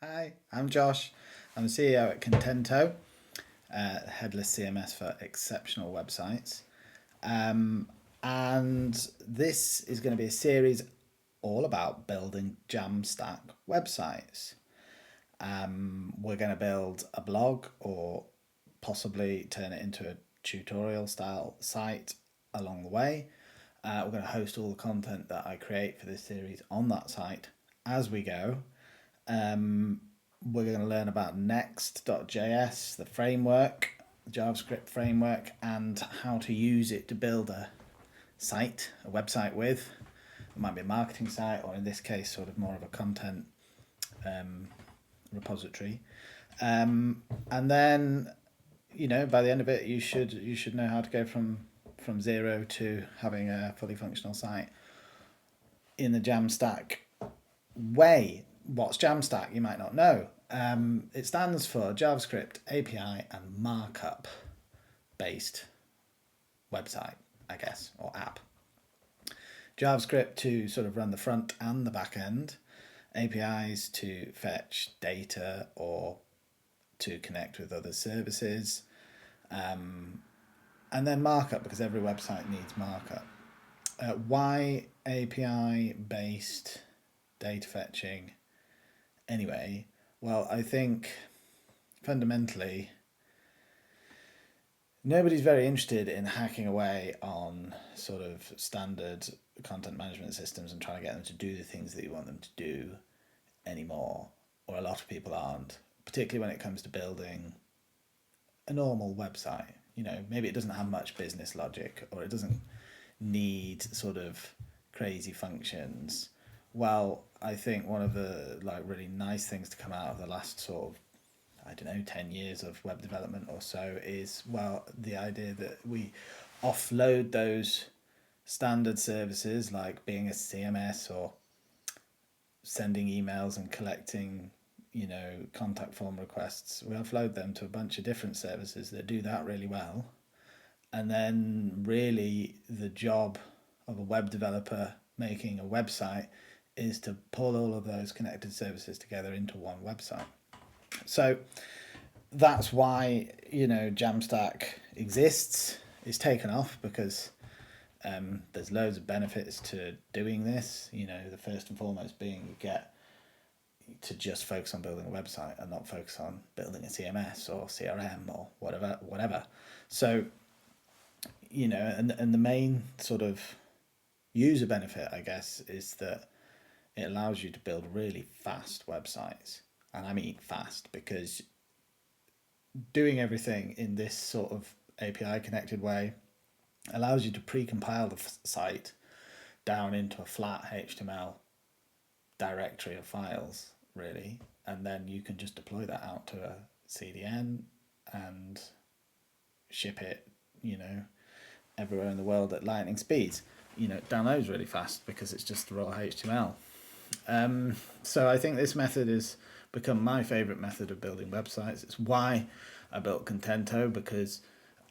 Hi, I'm Josh. I'm the CEO at Contento, headless CMS for exceptional websites. Um, and this is going to be a series all about building Jamstack websites. We're going to build a blog or possibly turn it into a tutorial style site along the way. We're going to host all the content that I create for this series on that site as we go. We're going to learn about Next.js, the framework, the JavaScript framework, and how to use it to build a site, a website with. It might be a marketing site, or in this case, sort of more of a content repository. And then, by the end of it, you should know how to go from zero to having a fully functional site in the Jamstack way. What's Jamstack? You might not know. It stands for JavaScript API and markup based website, I guess, or app. JavaScript to sort of run the front and the back end, APIs to fetch data or to connect with other services, and then markup because every website needs markup. Why API based data fetching? Anyway, well, I think fundamentally nobody's very interested in hacking away on sort of standard content management systems and trying to get them to do the things that you want them to do anymore, or a lot of people aren't, particularly when it comes to building a normal website. Maybe it doesn't have much business logic or it doesn't need sort of crazy functions. Well, I think one of the really nice things to come out of the last sort of, I don't know, 10 years of web development or so is, well, the idea that we offload those standard services like being a CMS or sending emails and collecting, contact form requests. We offload them to a bunch of different services that do that really well. And then really the job of a web developer making a website is to pull all of those connected services together into one website. So that's why, Jamstack exists. It's taken off because there's loads of benefits to doing this. The first and foremost being you get to just focus on building a website and not focus on building a CMS or CRM or whatever. So, and the main sort of user benefit, I guess, is that it allows you to build really fast websites. And I mean fast because doing everything in this sort of API connected way allows you to pre-compile the site down into a flat HTML directory of files, really, and then you can just deploy that out to a CDN and ship it, everywhere in the world at lightning speeds. It downloads really fast because it's just raw HTML. So I think this method has become my favorite method of building websites. It's why I built Contento, because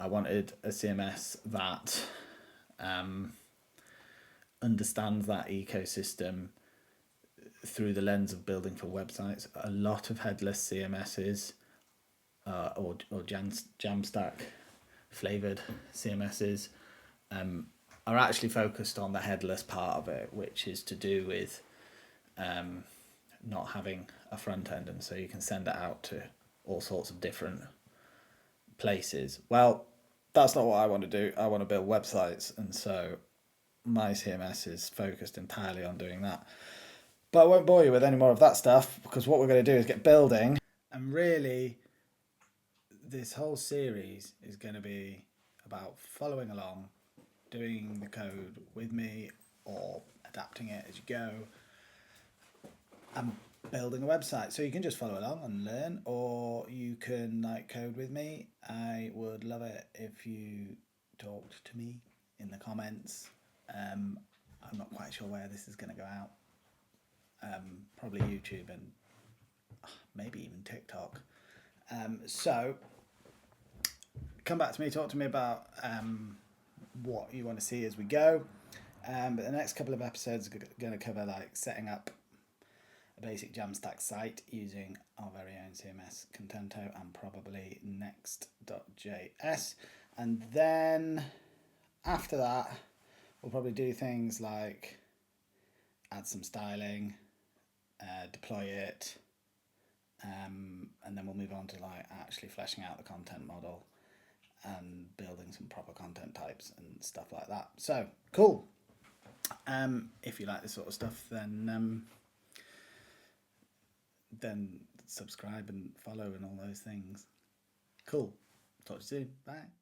I wanted a CMS that understands that ecosystem through the lens of building for websites. A lot of headless CMSs or Jamstack flavored CMSs are actually focused on the headless part of it, which is to do with not having a front end, and so you can send it out to all sorts of different places. Well, that's not what I want to do. I want to build websites, and so my CMS is focused entirely on doing that. But I won't bore you with any more of that stuff because what we're going to do is get building. And really, this whole series is going to be about following along, doing the code with me or adapting it as you go, and building a website. So you can just follow along and learn, or you can code with me. I would love it if you talked to me in the comments. I'm not quite sure where this is going to go out. Probably YouTube and maybe even TikTok. So come back to me, talk to me about what you want to see as we go. But the next couple of episodes are going to cover setting up a basic Jamstack site using our very own CMS Contento and probably next.js. And then after that, we'll probably do things like add some styling, deploy it, and then we'll move on to like actually fleshing out the content model and building some proper content types and stuff like that. So cool. If you like this sort of stuff, then subscribe and follow and all those things. Cool. Talk to you soon. Bye.